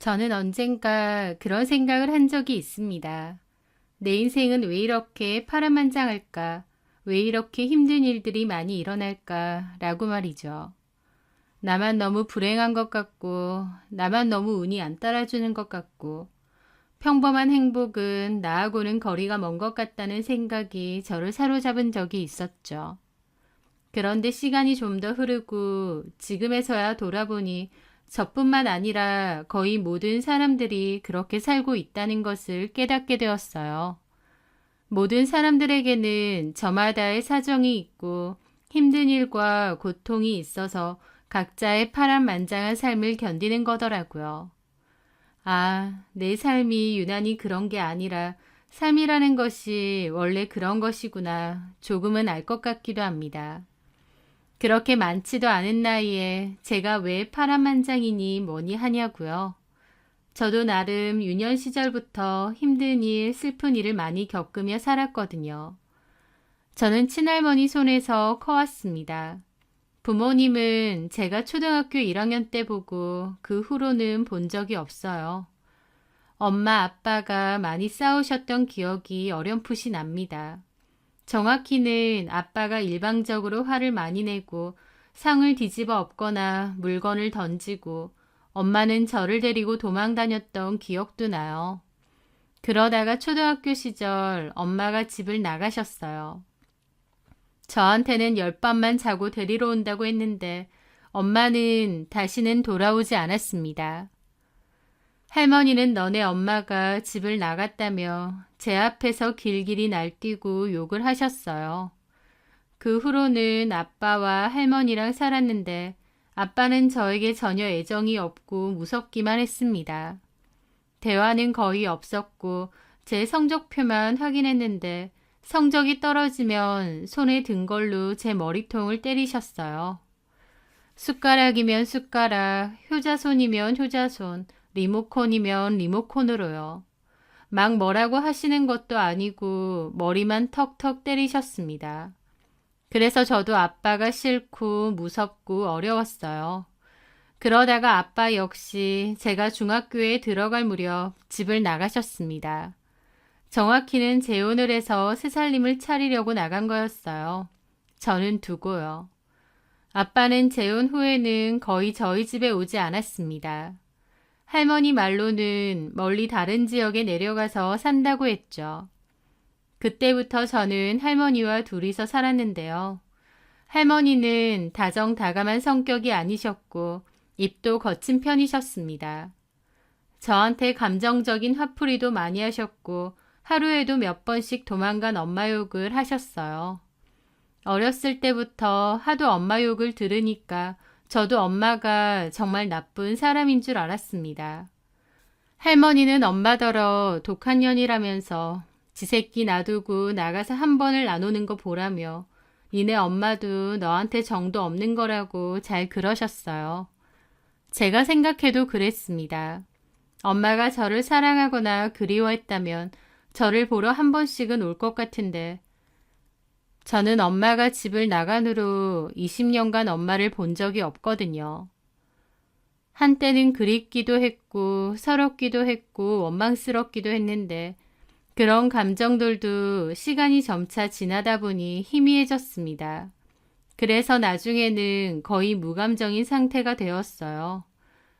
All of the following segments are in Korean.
저는 언젠가 그런 생각을 한 적이 있습니다. 내 인생은 왜 이렇게 파란만장할까? 왜 이렇게 힘든 일들이 많이 일어날까? 라고 말이죠. 나만 너무 불행한 것 같고, 나만 너무 운이 안 따라주는 것 같고, 평범한 행복은 나하고는 거리가 먼 것 같다는 생각이 저를 사로잡은 적이 있었죠. 그런데 시간이 좀 더 흐르고 지금에서야 돌아보니 저뿐만 아니라 거의 모든 사람들이 그렇게 살고 있다는 것을 깨닫게 되었어요. 모든 사람들에게는 저마다의 사정이 있고 힘든 일과 고통이 있어서 각자의 파란만장한 삶을 견디는 거더라고요. 아, 내 삶이 유난히 그런 게 아니라 삶이라는 것이 원래 그런 것이구나 조금은 알 것 같기도 합니다. 그렇게 많지도 않은 나이에 제가 왜 파란만장이니 뭐니 하냐고요. 저도 나름 유년 시절부터 힘든 일, 슬픈 일을 많이 겪으며 살았거든요. 저는 친할머니 손에서 커왔습니다. 부모님은 제가 초등학교 1학년 때 보고 그 후로는 본 적이 없어요. 엄마, 아빠가 많이 싸우셨던 기억이 어렴풋이 납니다. 정확히는 아빠가 일방적으로 화를 많이 내고 상을 뒤집어 엎거나 물건을 던지고 엄마는 저를 데리고 도망 다녔던 기억도 나요. 그러다가 초등학교 시절 엄마가 집을 나가셨어요. 저한테는 10밤만 자고 데리러 온다고 했는데 엄마는 다시는 돌아오지 않았습니다. 할머니는 너네 엄마가 집을 나갔다며 제 앞에서 길길이 날뛰고 욕을 하셨어요. 그 후로는 아빠와 할머니랑 살았는데 아빠는 저에게 전혀 애정이 없고 무섭기만 했습니다. 대화는 거의 없었고 제 성적표만 확인했는데 성적이 떨어지면 손에 든 걸로 제 머리통을 때리셨어요. 숟가락이면 숟가락, 효자손이면 효자손, 리모컨이면 리모컨으로요. 막 뭐라고 하시는 것도 아니고 머리만 턱턱 때리셨습니다. 그래서 저도 아빠가 싫고 무섭고 어려웠어요. 그러다가 아빠 역시 제가 중학교에 들어갈 무렵 집을 나가셨습니다. 정확히는 재혼을 해서 새 살림을 차리려고 나간 거였어요. 저는 두고요. 아빠는 재혼 후에는 거의 저희 집에 오지 않았습니다. 할머니 말로는 멀리 다른 지역에 내려가서 산다고 했죠. 그때부터 저는 할머니와 둘이서 살았는데요. 할머니는 다정다감한 성격이 아니셨고 입도 거친 편이셨습니다. 저한테 감정적인 화풀이도 많이 하셨고 하루에도 몇 번씩 도망간 엄마 욕을 하셨어요. 어렸을 때부터 하도 엄마 욕을 들으니까 저도 엄마가 정말 나쁜 사람인 줄 알았습니다. 할머니는 엄마더러 독한 년이라면서 지 새끼 놔두고 나가서 한 번을 안 오는 거 보라며 니네 엄마도 너한테 정도 없는 거라고 잘 그러셨어요. 제가 생각해도 그랬습니다. 엄마가 저를 사랑하거나 그리워했다면 저를 보러 한 번씩은 올 것 같은데 저는 엄마가 집을 나간 후로 20년간 엄마를 본 적이 없거든요. 한때는 그립기도 했고 서럽기도 했고 원망스럽기도 했는데 그런 감정들도 시간이 점차 지나다 보니 희미해졌습니다. 그래서 나중에는 거의 무감정인 상태가 되었어요.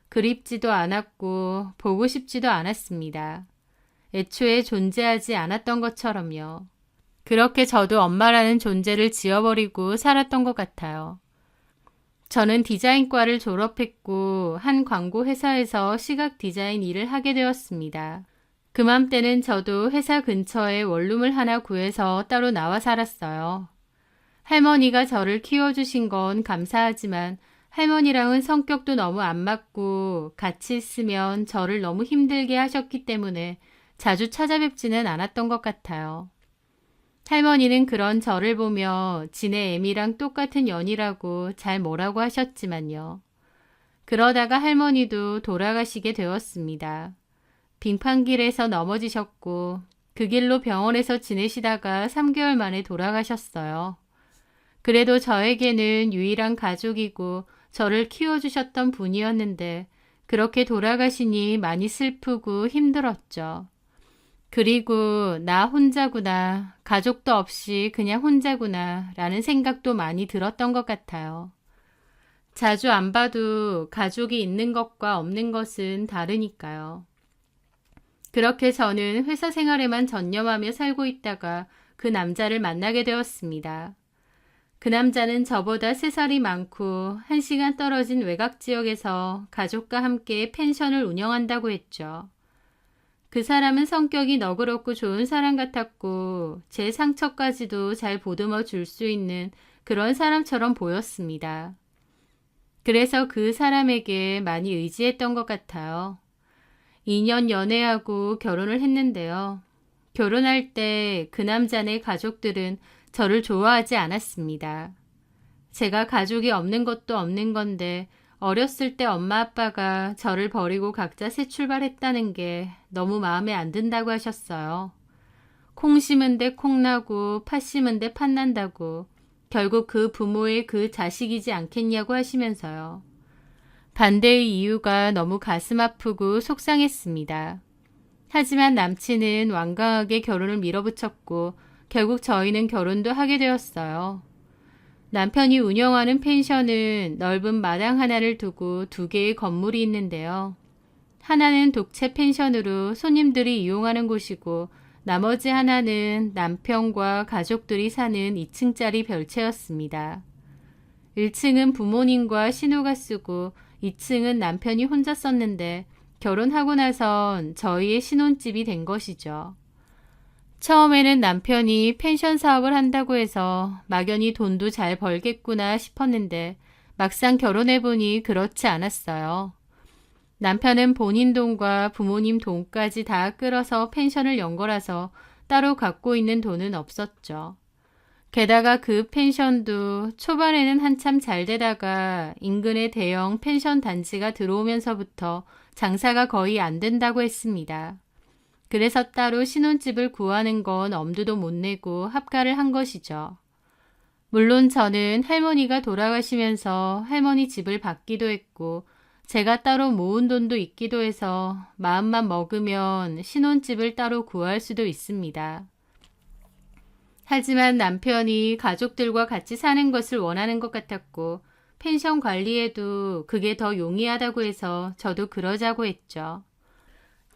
그립지도 않았고 보고 싶지도 않았습니다. 애초에 존재하지 않았던 것처럼요. 그렇게 저도 엄마라는 존재를 지워버리고 살았던 것 같아요. 저는 디자인과를 졸업했고 한 광고 회사에서 시각 디자인 일을 하게 되었습니다. 그맘때는 저도 회사 근처에 원룸을 하나 구해서 따로 나와 살았어요. 할머니가 저를 키워주신 건 감사하지만 할머니랑은 성격도 너무 안 맞고 같이 있으면 저를 너무 힘들게 하셨기 때문에 자주 찾아뵙지는 않았던 것 같아요. 할머니는 그런 저를 보며 지네 애미랑 똑같은 년이라고 잘 뭐라고 하셨지만요. 그러다가 할머니도 돌아가시게 되었습니다. 빙판길에서 넘어지셨고 그 길로 병원에서 지내시다가 3개월 만에 돌아가셨어요. 그래도 저에게는 유일한 가족이고 저를 키워주셨던 분이었는데 그렇게 돌아가시니 많이 슬프고 힘들었죠. 그리고 나 혼자구나, 가족도 없이 그냥 혼자구나 라는 생각도 많이 들었던 것 같아요. 자주 안 봐도 가족이 있는 것과 없는 것은 다르니까요. 그렇게 저는 회사 생활에만 전념하며 살고 있다가 그 남자를 만나게 되었습니다. 그 남자는 저보다 3살이 많고 1시간 떨어진 외곽 지역에서 가족과 함께 펜션을 운영한다고 했죠. 그 사람은 성격이 너그럽고 좋은 사람 같았고 제 상처까지도 잘 보듬어 줄 수 있는 그런 사람처럼 보였습니다. 그래서 그 사람에게 많이 의지했던 것 같아요. 2년 연애하고 결혼을 했는데요. 결혼할 때 그 남자네 가족들은 저를 좋아하지 않았습니다. 제가 가족이 없는 것도 없는 건데 어렸을 때 엄마 아빠가 저를 버리고 각자 새 출발했다는 게 너무 마음에 안 든다고 하셨어요. 콩 심은 데 콩 나고 팥 심은 데 팥 난다고 결국 그 부모의 그 자식이지 않겠냐고 하시면서요. 반대의 이유가 너무 가슴 아프고 속상했습니다. 하지만 남친은 완강하게 결혼을 밀어붙였고 결국 저희는 결혼도 하게 되었어요. 남편이 운영하는 펜션은 넓은 마당 하나를 두고 2개의 건물이 있는데요. 하나는 독채 펜션으로 손님들이 이용하는 곳이고 나머지 하나는 남편과 가족들이 사는 2층짜리 별채였습니다. 1층은 부모님과 신우가 쓰고 2층은 남편이 혼자 썼는데 결혼하고 나선 저희의 신혼집이 된 것이죠. 처음에는 남편이 펜션 사업을 한다고 해서 막연히 돈도 잘 벌겠구나 싶었는데 막상 결혼해보니 그렇지 않았어요. 남편은 본인 돈과 부모님 돈까지 다 끌어서 펜션을 연 거라서 따로 갖고 있는 돈은 없었죠. 게다가 그 펜션도 초반에는 한참 잘 되다가 인근에 대형 펜션 단지가 들어오면서부터 장사가 거의 안 된다고 했습니다. 그래서 따로 신혼집을 구하는 건 엄두도 못 내고 합가를 한 것이죠. 물론 저는 할머니가 돌아가시면서 할머니 집을 받기도 했고 제가 따로 모은 돈도 있기도 해서 마음만 먹으면 신혼집을 따로 구할 수도 있습니다. 하지만 남편이 가족들과 같이 사는 것을 원하는 것 같았고 펜션 관리에도 그게 더 용이하다고 해서 저도 그러자고 했죠.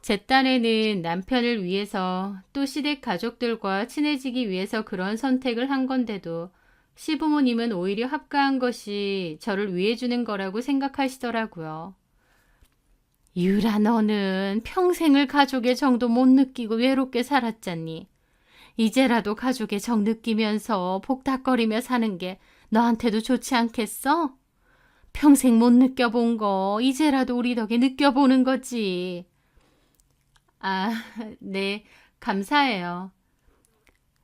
제 딴에는 남편을 위해서 또 시댁 가족들과 친해지기 위해서 그런 선택을 한 건데도 시부모님은 오히려 합가한 것이 저를 위해주는 거라고 생각하시더라고요. 유라, 너는 평생을 가족의 정도 못 느끼고 외롭게 살았잖니. 이제라도 가족의 정 느끼면서 복닥거리며 사는 게 너한테도 좋지 않겠어? 평생 못 느껴본 거 이제라도 우리 덕에 느껴보는 거지. 아, 네, 감사해요.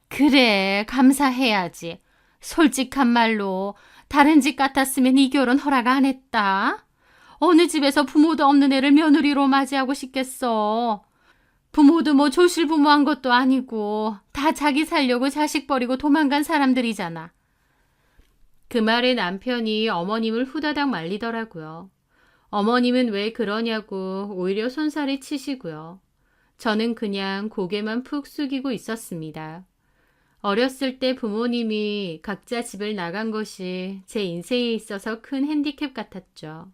그래, 감사해야지. 솔직한 말로 다른 집 같았으면 이 결혼 허락 안 했다. 어느 집에서 부모도 없는 애를 며느리로 맞이하고 싶겠어. 부모도 뭐 조실부모한 것도 아니고 다 자기 살려고 자식 버리고 도망간 사람들이잖아. 그 말에 남편이 어머님을 후다닥 말리더라고요. 어머님은 왜 그러냐고 오히려 손살이 치시고요. 저는 그냥 고개만 푹 숙이고 있었습니다. 어렸을 때 부모님이 각자 집을 나간 것이 제 인생에 있어서 큰 핸디캡 같았죠.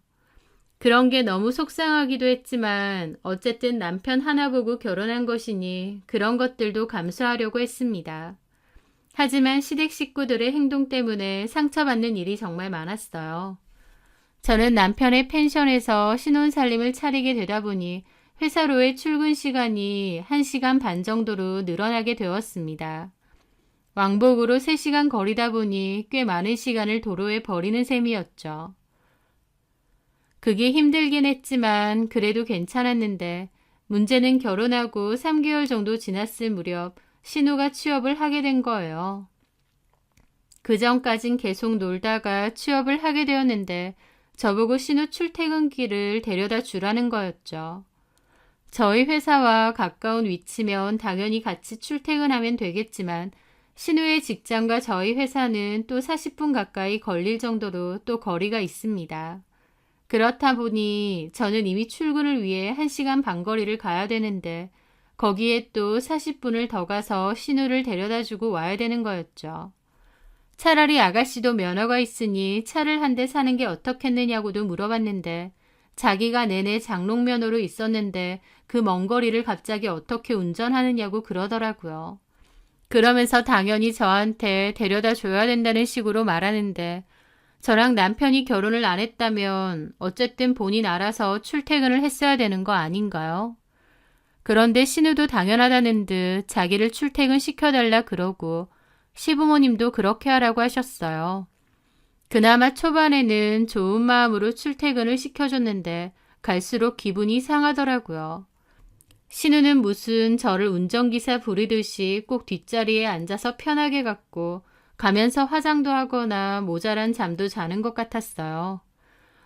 그런 게 너무 속상하기도 했지만 어쨌든 남편 하나 보고 결혼한 것이니 그런 것들도 감수하려고 했습니다. 하지만 시댁 식구들의 행동 때문에 상처받는 일이 정말 많았어요. 저는 남편의 펜션에서 신혼살림을 차리게 되다 보니 회사로의 출근 시간이 1시간 반 정도로 늘어나게 되었습니다. 왕복으로 3시간 거리다 보니 꽤 많은 시간을 도로에 버리는 셈이었죠. 그게 힘들긴 했지만 그래도 괜찮았는데 문제는 결혼하고 3개월 정도 지났을 무렵 신우가 취업을 하게 된 거예요. 그 전까진 계속 놀다가 취업을 하게 되었는데 저보고 신우 출퇴근길을 데려다 주라는 거였죠. 저희 회사와 가까운 위치면 당연히 같이 출퇴근하면 되겠지만 신우의 직장과 저희 회사는 또 40분 가까이 걸릴 정도로 또 거리가 있습니다. 그렇다 보니 저는 이미 출근을 위해 1시간 반 거리를 가야 되는데 거기에 또 40분을 더 가서 신우를 데려다주고 와야 되는 거였죠. 차라리 아가씨도 면허가 있으니 차를 한 대 사는 게 어떻겠느냐고도 물어봤는데 자기가 내내 장롱면허로 있었는데 그 먼 거리를 갑자기 어떻게 운전하느냐고 그러더라고요. 그러면서 당연히 저한테 데려다 줘야 된다는 식으로 말하는데 저랑 남편이 결혼을 안 했다면 어쨌든 본인 알아서 출퇴근을 했어야 되는 거 아닌가요? 그런데 신우도 당연하다는 듯 자기를 출퇴근 시켜달라 그러고 시부모님도 그렇게 하라고 하셨어요. 그나마 초반에는 좋은 마음으로 출퇴근을 시켜줬는데 갈수록 기분이 상하더라고요. 신우는 무슨 저를 운전기사 부리듯이 꼭 뒷자리에 앉아서 편하게 갔고 가면서 화장도 하거나 모자란 잠도 자는 것 같았어요.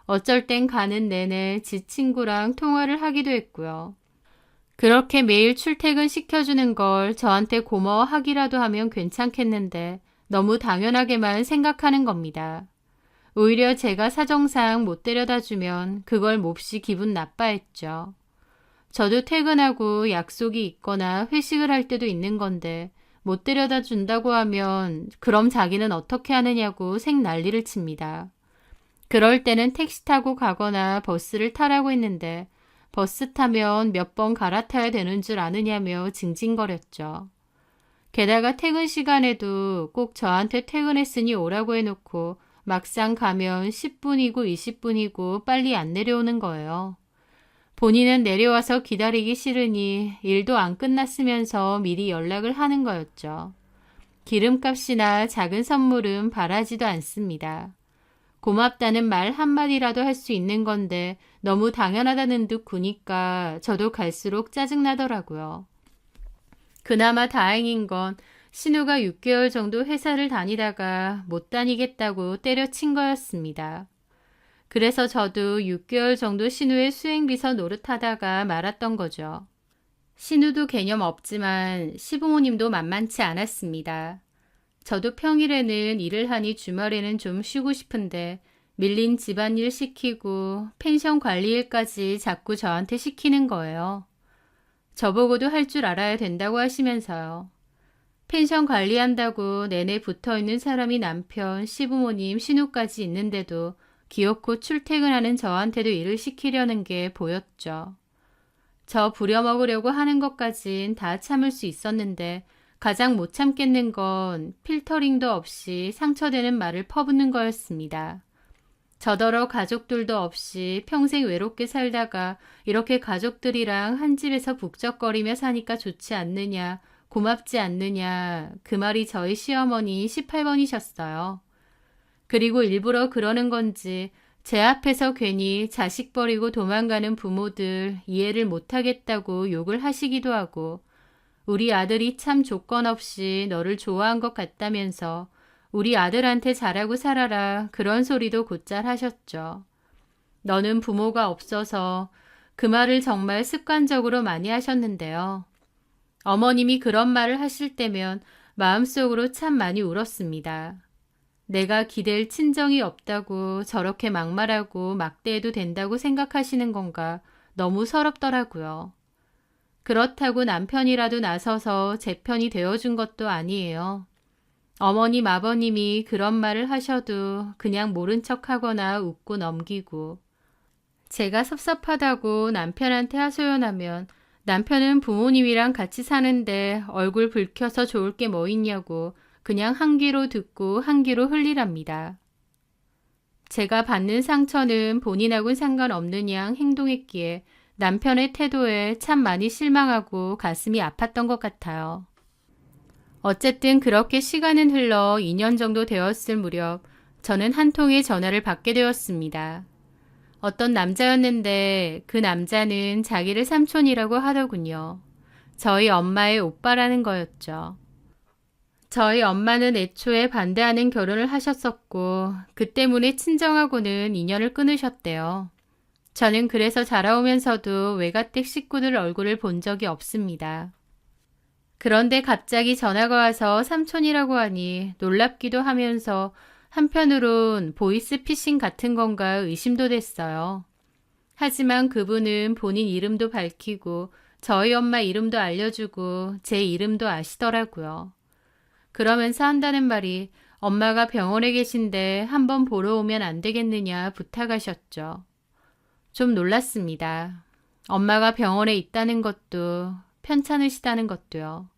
어쩔 땐 가는 내내 지 친구랑 통화를 하기도 했고요. 그렇게 매일 출퇴근 시켜주는 걸 저한테 고마워하기라도 하면 괜찮겠는데 너무 당연하게만 생각하는 겁니다. 오히려 제가 사정상 못 데려다 주면 그걸 몹시 기분 나빠했죠. 저도 퇴근하고 약속이 있거나 회식을 할 때도 있는 건데 못 데려다 준다고 하면 그럼 자기는 어떻게 하느냐고 생난리를 칩니다. 그럴 때는 택시 타고 가거나 버스를 타라고 했는데 버스 타면 몇 번 갈아타야 되는 줄 아느냐며 징징거렸죠. 게다가 퇴근 시간에도 꼭 저한테 퇴근했으니 오라고 해놓고 막상 가면 10분이고 20분이고 빨리 안 내려오는 거예요. 본인은 내려와서 기다리기 싫으니 일도 안 끝났으면서 미리 연락을 하는 거였죠. 기름값이나 작은 선물은 바라지도 않습니다. 고맙다는 말 한마디라도 할 수 있는 건데 너무 당연하다는 듯 구니까 저도 갈수록 짜증나더라고요. 그나마 다행인 건 신우가 6개월 정도 회사를 다니다가 못 다니겠다고 때려친 거였습니다. 그래서 저도 6개월 정도 신우의 수행비서 노릇하다가 말았던 거죠. 신우도 개념 없지만 시부모님도 만만치 않았습니다. 저도 평일에는 일을 하니 주말에는 좀 쉬고 싶은데 밀린 집안일 시키고 펜션 관리 일까지 자꾸 저한테 시키는 거예요. 저보고도 할 줄 알아야 된다고 하시면서요. 펜션 관리한다고 내내 붙어있는 사람이 남편, 시부모님, 신우까지 있는데도 기어코 출퇴근하는 저한테도 일을 시키려는 게 보였죠. 저 부려먹으려고 하는 것까진 다 참을 수 있었는데 가장 못 참겠는 건 필터링도 없이 상처되는 말을 퍼붓는 거였습니다. 저더러 가족들도 없이 평생 외롭게 살다가 이렇게 가족들이랑 한 집에서 북적거리며 사니까 좋지 않느냐, 고맙지 않느냐, 그 말이 저희 시어머니 18번이셨어요. 그리고 일부러 그러는 건지 제 앞에서 괜히 자식 버리고 도망가는 부모들 이해를 못하겠다고 욕을 하시기도 하고 우리 아들이 참 조건 없이 너를 좋아한 것 같다면서 우리 아들한테 잘하고 살아라 그런 소리도 곧잘 하셨죠. 너는 부모가 없어서 그 말을 정말 습관적으로 많이 하셨는데요. 어머님이 그런 말을 하실 때면 마음속으로 참 많이 울었습니다. 내가 기댈 친정이 없다고 저렇게 막말하고 막대해도 된다고 생각하시는 건가 너무 서럽더라고요. 그렇다고 남편이라도 나서서 제 편이 되어준 것도 아니에요. 어머님, 아버님이 그런 말을 하셔도 그냥 모른 척하거나 웃고 넘기고 제가 섭섭하다고 남편한테 하소연하면 남편은 부모님이랑 같이 사는데 얼굴 붉혀서 좋을 게 뭐 있냐고 그냥 한 귀로 듣고 한 귀로 흘리랍니다. 제가 받는 상처는 본인하고는 상관없는 양 행동했기에 남편의 태도에 참 많이 실망하고 가슴이 아팠던 것 같아요. 어쨌든 그렇게 시간은 흘러 2년 정도 되었을 무렵 저는 한 통의 전화를 받게 되었습니다. 어떤 남자였는데 그 남자는 자기를 삼촌이라고 하더군요. 저희 엄마의 오빠라는 거였죠. 저희 엄마는 애초에 반대하는 결혼을 하셨었고 그 때문에 친정하고는 인연을 끊으셨대요. 저는 그래서 자라오면서도 외가댁 식구들 얼굴을 본 적이 없습니다. 그런데 갑자기 전화가 와서 삼촌이라고 하니 놀랍기도 하면서 한편으론 보이스피싱 같은 건가 의심도 됐어요. 하지만 그분은 본인 이름도 밝히고 저희 엄마 이름도 알려주고 제 이름도 아시더라고요. 그러면서 한다는 말이 엄마가 병원에 계신데 한번 보러 오면 안 되겠느냐 부탁하셨죠. 좀 놀랐습니다. 엄마가 병원에 있다는 것도 편찮으시다는 것도요.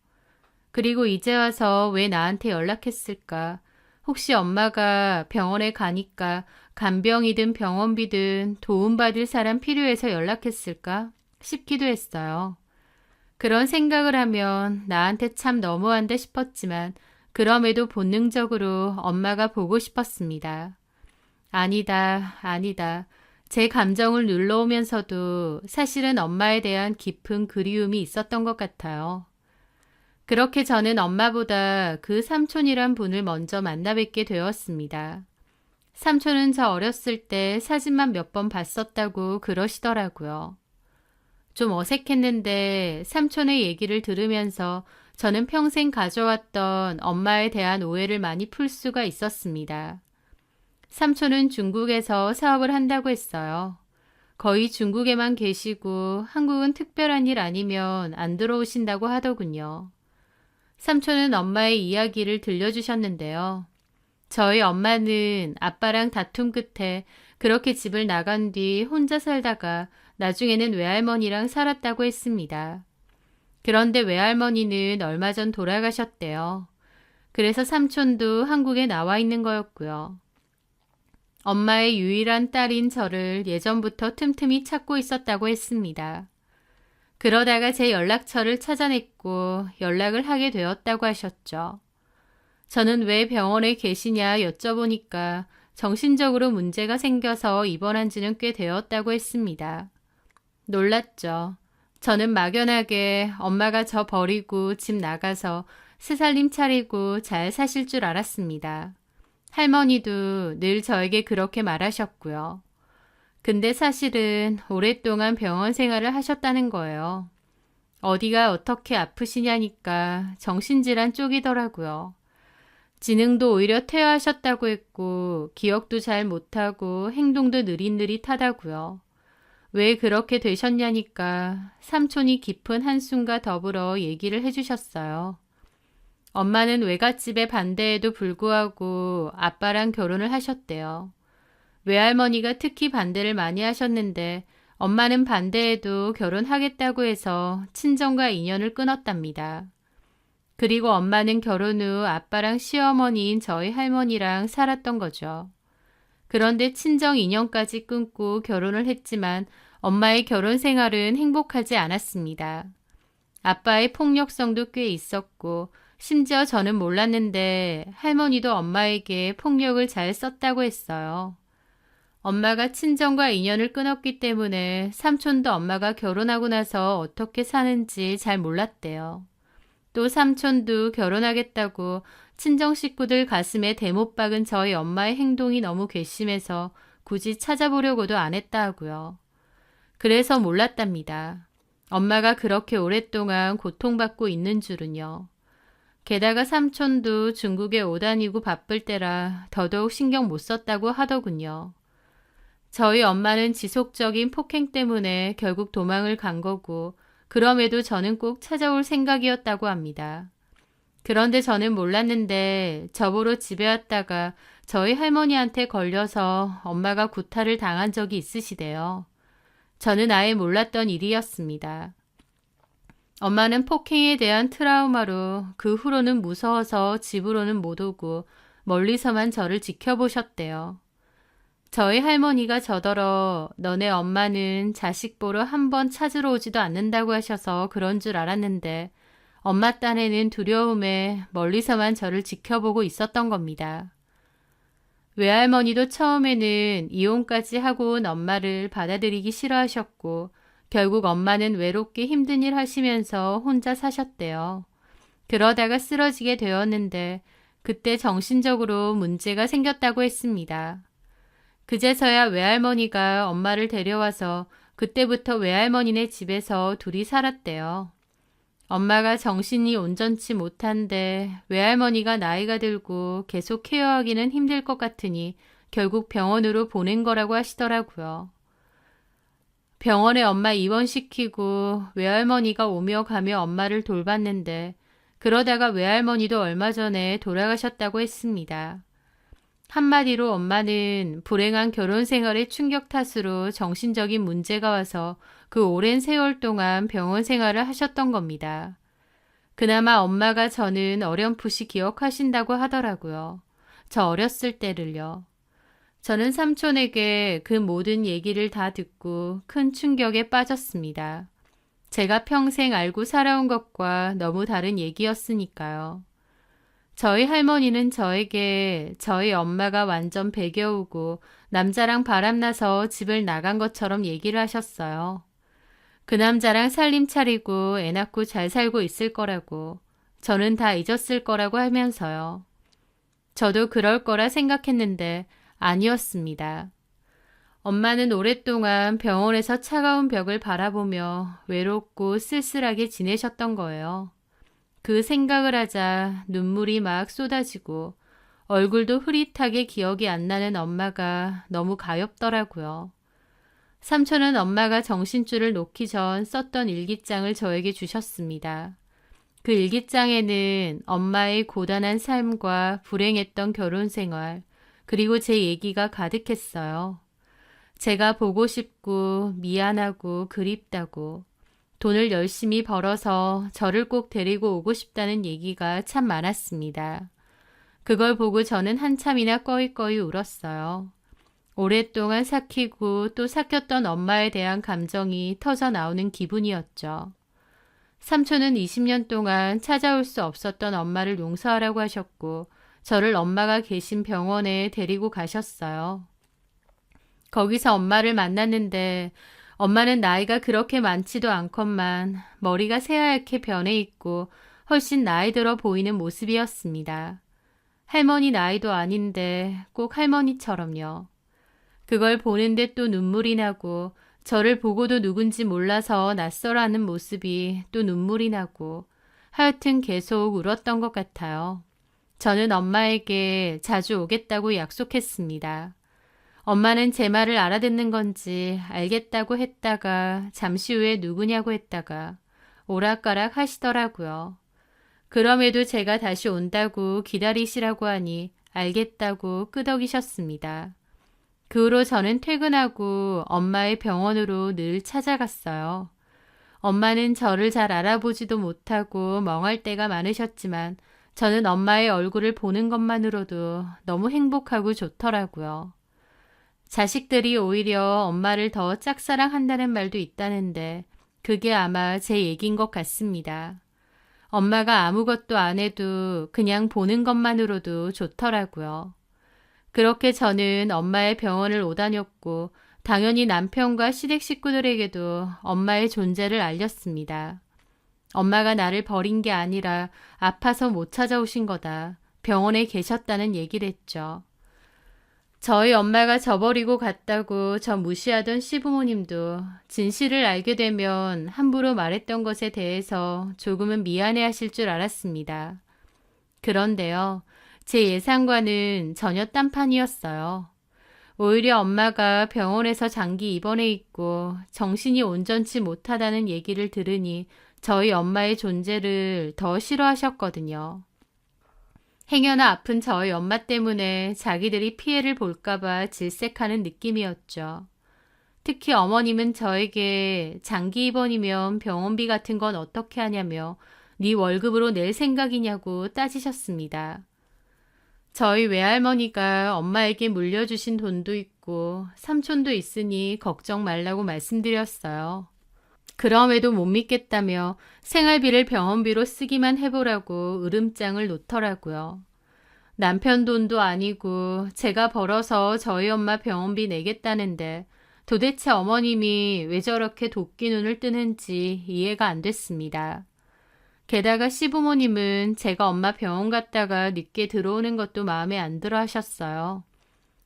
그리고 이제 와서 왜 나한테 연락했을까? 혹시 엄마가 병원에 가니까 간병이든 병원비든 도움받을 사람 필요해서 연락했을까 싶기도 했어요. 그런 생각을 하면 나한테 참 너무한데 싶었지만 그럼에도 본능적으로 엄마가 보고 싶었습니다. 아니다, 아니다. 제 감정을 눌러오면서도 사실은 엄마에 대한 깊은 그리움이 있었던 것 같아요. 그렇게 저는 엄마보다 그 삼촌이란 분을 먼저 만나 뵙게 되었습니다. 삼촌은 저 어렸을 때 사진만 몇 번 봤었다고 그러시더라고요. 좀 어색했는데 삼촌의 얘기를 들으면서 저는 평생 가져왔던 엄마에 대한 오해를 많이 풀 수가 있었습니다. 삼촌은 중국에서 사업을 한다고 했어요. 거의 중국에만 계시고 한국은 특별한 일 아니면 안 들어오신다고 하더군요. 삼촌은 엄마의 이야기를 들려주셨는데요. 저희 엄마는 아빠랑 다툼 끝에 그렇게 집을 나간 뒤 혼자 살다가 나중에는 외할머니랑 살았다고 했습니다. 그런데 외할머니는 얼마 전 돌아가셨대요. 그래서 삼촌도 한국에 나와 있는 거였고요. 엄마의 유일한 딸인 저를 예전부터 틈틈이 찾고 있었다고 했습니다. 그러다가 제 연락처를 찾아냈고 연락을 하게 되었다고 하셨죠. 저는 왜 병원에 계시냐 여쭤보니까 정신적으로 문제가 생겨서 입원한 지는 꽤 되었다고 했습니다. 놀랐죠. 저는 막연하게 엄마가 저 버리고 집 나가서 새살림 차리고 잘 사실 줄 알았습니다. 할머니도 늘 저에게 그렇게 말하셨고요. 근데 사실은 오랫동안 병원 생활을 하셨다는 거예요. 어디가 어떻게 아프시냐니까 정신질환 쪽이더라고요. 지능도 오히려 퇴화하셨다고 했고 기억도 잘 못하고 행동도 느릿느릿하다고요. 왜 그렇게 되셨냐니까 삼촌이 깊은 한숨과 더불어 얘기를 해주셨어요. 엄마는 외갓집의 반대에도 불구하고 아빠랑 결혼을 하셨대요. 외할머니가 특히 반대를 많이 하셨는데 엄마는 반대에도 결혼하겠다고 해서 친정과 인연을 끊었답니다. 그리고 엄마는 결혼 후 아빠랑 시어머니인 저희 할머니랑 살았던 거죠. 그런데 친정 인연까지 끊고 결혼을 했지만 엄마의 결혼 생활은 행복하지 않았습니다. 아빠의 폭력성도 꽤 있었고 심지어 저는 몰랐는데 할머니도 엄마에게 폭력을 잘 썼다고 했어요. 엄마가 친정과 인연을 끊었기 때문에 삼촌도 엄마가 결혼하고 나서 어떻게 사는지 잘 몰랐대요. 또 삼촌도 결혼하겠다고 친정 식구들 가슴에 대못 박은 저희 엄마의 행동이 너무 괘씸해서 굳이 찾아보려고도 안 했다 하고요. 그래서 몰랐답니다. 엄마가 그렇게 오랫동안 고통받고 있는 줄은요. 게다가 삼촌도 중국에 오다니고 바쁠 때라 더더욱 신경 못 썼다고 하더군요. 저희 엄마는 지속적인 폭행 때문에 결국 도망을 간 거고 그럼에도 저는 꼭 찾아올 생각이었다고 합니다. 그런데 저는 몰랐는데 저보러 집에 왔다가 저희 할머니한테 걸려서 엄마가 구타를 당한 적이 있으시대요. 저는 아예 몰랐던 일이었습니다. 엄마는 폭행에 대한 트라우마로 그 후로는 무서워서 집으로는 못 오고 멀리서만 저를 지켜보셨대요. 저희 할머니가 저더러 너네 엄마는 자식 보러 한 번 찾으러 오지도 않는다고 하셔서 그런 줄 알았는데 엄마 딴에는 두려움에 멀리서만 저를 지켜보고 있었던 겁니다. 외할머니도 처음에는 이혼까지 하고 온 엄마를 받아들이기 싫어하셨고 결국 엄마는 외롭게 힘든 일 하시면서 혼자 사셨대요. 그러다가 쓰러지게 되었는데 그때 정신적으로 문제가 생겼다고 했습니다. 그제서야 외할머니가 엄마를 데려와서 그때부터 외할머니네 집에서 둘이 살았대요. 엄마가 정신이 온전치 못한데 외할머니가 나이가 들고 계속 케어하기는 힘들 것 같으니 결국 병원으로 보낸 거라고 하시더라고요. 병원에 엄마 입원시키고 외할머니가 오며 가며 엄마를 돌봤는데 그러다가 외할머니도 얼마 전에 돌아가셨다고 했습니다. 한마디로 엄마는 불행한 결혼 생활의 충격 탓으로 정신적인 문제가 와서 그 오랜 세월 동안 병원 생활을 하셨던 겁니다. 그나마 엄마가 저는 어렴풋이 기억하신다고 하더라고요. 저 어렸을 때를요. 저는 삼촌에게 그 모든 얘기를 다 듣고 큰 충격에 빠졌습니다. 제가 평생 알고 살아온 것과 너무 다른 얘기였으니까요. 저희 할머니는 저에게 저희 엄마가 완전 배겨우고 남자랑 바람나서 집을 나간 것처럼 얘기를 하셨어요. 그 남자랑 살림 차리고 애 낳고 잘 살고 있을 거라고, 저는 다 잊었을 거라고 하면서요. 저도 그럴 거라 생각했는데 아니었습니다. 엄마는 오랫동안 병원에서 차가운 벽을 바라보며 외롭고 쓸쓸하게 지내셨던 거예요. 그 생각을 하자 눈물이 막 쏟아지고 얼굴도 흐릿하게 기억이 안 나는 엄마가 너무 가엾더라고요. 삼촌은 엄마가 정신줄을 놓기 전 썼던 일기장을 저에게 주셨습니다. 그 일기장에는 엄마의 고단한 삶과 불행했던 결혼 생활, 그리고 제 얘기가 가득했어요. 제가 보고 싶고 미안하고 그립다고, 돈을 열심히 벌어서 저를 꼭 데리고 오고 싶다는 얘기가 참 많았습니다. 그걸 보고 저는 한참이나 꺼이꺼이 울었어요. 오랫동안 삭히고 또 삭혔던 엄마에 대한 감정이 터져 나오는 기분이었죠. 삼촌은 20년 동안 찾아올 수 없었던 엄마를 용서하라고 하셨고 저를 엄마가 계신 병원에 데리고 가셨어요. 거기서 엄마를 만났는데 엄마는 나이가 그렇게 많지도 않건만 머리가 새하얗게 변해 있고 훨씬 나이 들어 보이는 모습이었습니다. 할머니 나이도 아닌데 꼭 할머니처럼요. 그걸 보는데 또 눈물이 나고 저를 보고도 누군지 몰라서 낯설어하는 모습이 또 눈물이 나고 하여튼 계속 울었던 것 같아요. 저는 엄마에게 자주 오겠다고 약속했습니다. 엄마는 제 말을 알아듣는 건지 알겠다고 했다가 잠시 후에 누구냐고 했다가 오락가락 하시더라고요. 그럼에도 제가 다시 온다고 기다리시라고 하니 알겠다고 끄덕이셨습니다. 그 후로 저는 퇴근하고 엄마의 병원으로 늘 찾아갔어요. 엄마는 저를 잘 알아보지도 못하고 멍할 때가 많으셨지만 저는 엄마의 얼굴을 보는 것만으로도 너무 행복하고 좋더라고요. 자식들이 오히려 엄마를 더 짝사랑한다는 말도 있다는데 그게 아마 제 얘기인 것 같습니다. 엄마가 아무것도 안 해도 그냥 보는 것만으로도 좋더라고요. 그렇게 저는 엄마의 병원을 오다녔고 당연히 남편과 시댁 식구들에게도 엄마의 존재를 알렸습니다. 엄마가 나를 버린 게 아니라 아파서 못 찾아오신 거다. 병원에 계셨다는 얘기를 했죠. 저희 엄마가 저버리고 갔다고 저 무시하던 시부모님도 진실을 알게 되면 함부로 말했던 것에 대해서 조금은 미안해하실 줄 알았습니다. 그런데요, 제 예상과는 전혀 딴판이었어요. 오히려 엄마가 병원에서 장기 입원해 있고 정신이 온전치 못하다는 얘기를 들으니 저희 엄마의 존재를 더 싫어하셨거든요. 행여나 아픈 저희 엄마 때문에 자기들이 피해를 볼까봐 질색하는 느낌이었죠. 특히 어머님은 저에게 장기 입원이면 병원비 같은 건 어떻게 하냐며 네 월급으로 낼 생각이냐고 따지셨습니다. 저희 외할머니가 엄마에게 물려주신 돈도 있고 삼촌도 있으니 걱정 말라고 말씀드렸어요. 그럼에도 못 믿겠다며 생활비를 병원비로 쓰기만 해보라고 으름장을 놓더라고요. 남편 돈도 아니고 제가 벌어서 저희 엄마 병원비 내겠다는데 도대체 어머님이 왜 저렇게 도끼 눈을 뜨는지 이해가 안 됐습니다. 게다가 시부모님은 제가 엄마 병원 갔다가 늦게 들어오는 것도 마음에 안 들어 하셨어요.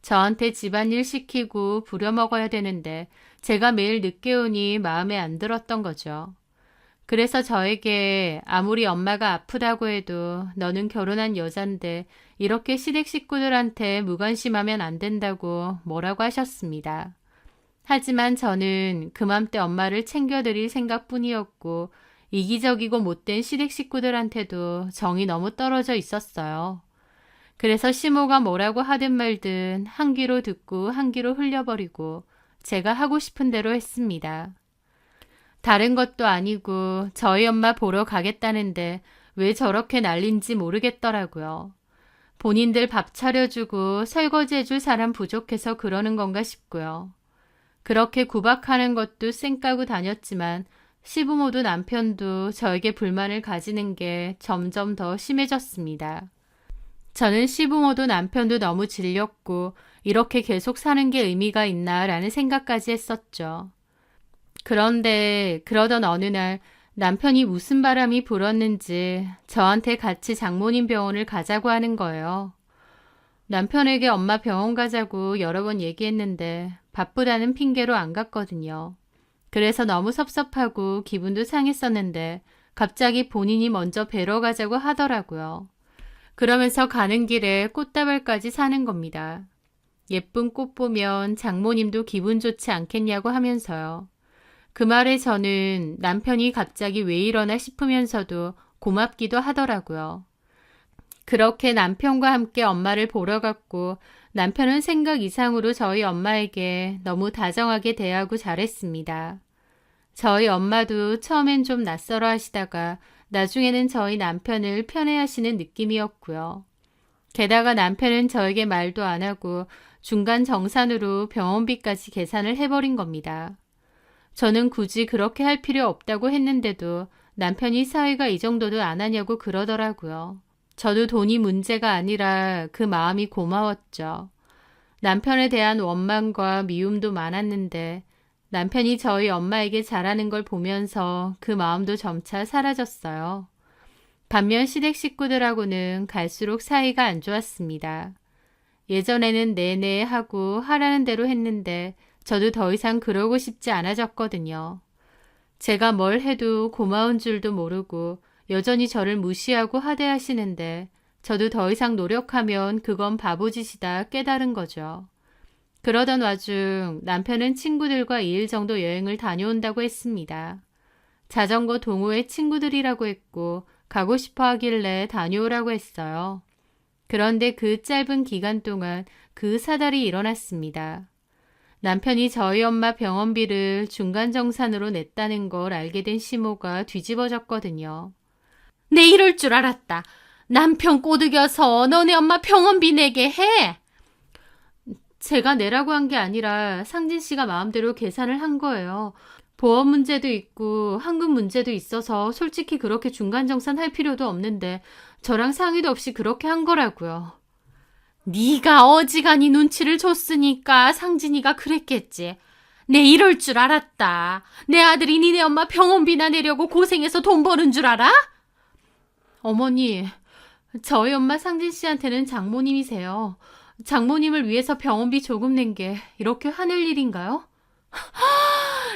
저한테 집안일 시키고 부려먹어야 되는데 제가 매일 늦게 오니 마음에 안 들었던 거죠. 그래서 저에게 아무리 엄마가 아프다고 해도 너는 결혼한 여잔데 이렇게 시댁 식구들한테 무관심하면 안 된다고 뭐라고 하셨습니다. 하지만 저는 그맘때 엄마를 챙겨드릴 생각뿐이었고 이기적이고 못된 시댁 식구들한테도 정이 너무 떨어져 있었어요. 그래서 시모가 뭐라고 하든 말든 한 귀로 듣고 한 귀로 흘려버리고 제가 하고 싶은 대로 했습니다. 다른 것도 아니고 저희 엄마 보러 가겠다는데 왜 저렇게 난린지 모르겠더라고요. 본인들 밥 차려주고 설거지해줄 사람 부족해서 그러는 건가 싶고요. 그렇게 구박하는 것도 쌩까고 다녔지만 시부모도 남편도 저에게 불만을 가지는 게 점점 더 심해졌습니다. 저는 시부모도 남편도 너무 질렸고 이렇게 계속 사는 게 의미가 있나라는 생각까지 했었죠. 그런데 그러던 어느 날 남편이 무슨 바람이 불었는지 저한테 같이 장모님 병원을 가자고 하는 거예요. 남편에게 엄마 병원 가자고 여러 번 얘기했는데 바쁘다는 핑계로 안 갔거든요. 그래서 너무 섭섭하고 기분도 상했었는데 갑자기 본인이 먼저 뵈러 가자고 하더라고요. 그러면서 가는 길에 꽃다발까지 사는 겁니다. 예쁜 꽃 보면 장모님도 기분 좋지 않겠냐고 하면서요. 그 말에 저는 남편이 갑자기 왜 이러나 싶으면서도 고맙기도 하더라고요. 그렇게 남편과 함께 엄마를 보러 갔고 남편은 생각 이상으로 저희 엄마에게 너무 다정하게 대하고 잘했습니다. 저희 엄마도 처음엔 좀 낯설어 하시다가 나중에는 저희 남편을 편애하시는 느낌이었고요. 게다가 남편은 저에게 말도 안 하고 중간 정산으로 병원비까지 계산을 해버린 겁니다. 저는 굳이 그렇게 할 필요 없다고 했는데도 남편이 사위가 이 정도도 안 하냐고 그러더라고요. 저도 돈이 문제가 아니라 그 마음이 고마웠죠. 남편에 대한 원망과 미움도 많았는데 남편이 저희 엄마에게 잘하는 걸 보면서 그 마음도 점차 사라졌어요. 반면 시댁 식구들하고는 갈수록 사이가 안 좋았습니다. 예전에는 네네 하고 하라는 대로 했는데 저도 더 이상 그러고 싶지 않아졌거든요. 제가 뭘 해도 고마운 줄도 모르고 여전히 저를 무시하고 하대하시는데 저도 더 이상 노력하면 그건 바보짓이다 깨달은 거죠. 그러던 와중 남편은 친구들과 2일 정도 여행을 다녀온다고 했습니다. 자전거 동호회 친구들이라고 했고 가고 싶어 하길래 다녀오라고 했어요. 그런데 그 짧은 기간 동안 그 사달이 일어났습니다. 남편이 저희 엄마 병원비를 중간정산으로 냈다는 걸 알게 된 시모가 뒤집어졌거든요. 내 이럴 줄 알았다. 남편 꼬드겨서 너네 엄마 병원비 내게 해. 제가 내라고 한 게 아니라 상진 씨가 마음대로 계산을 한 거예요. 보험 문제도 있고 환급 문제도 있어서 솔직히 그렇게 중간정산 할 필요도 없는데 저랑 상의도 없이 그렇게 한 거라고요. 네가 어지간히 눈치를 줬으니까 상진이가 그랬겠지. 내 이럴 줄 알았다. 내 아들이 니네 엄마 병원비나 내려고 고생해서 돈 버는 줄 알아? 어머니, 저희 엄마 상진 씨한테는 장모님이세요. 장모님을 위해서 병원비 조금 낸 게 이렇게 화낼 일인가요?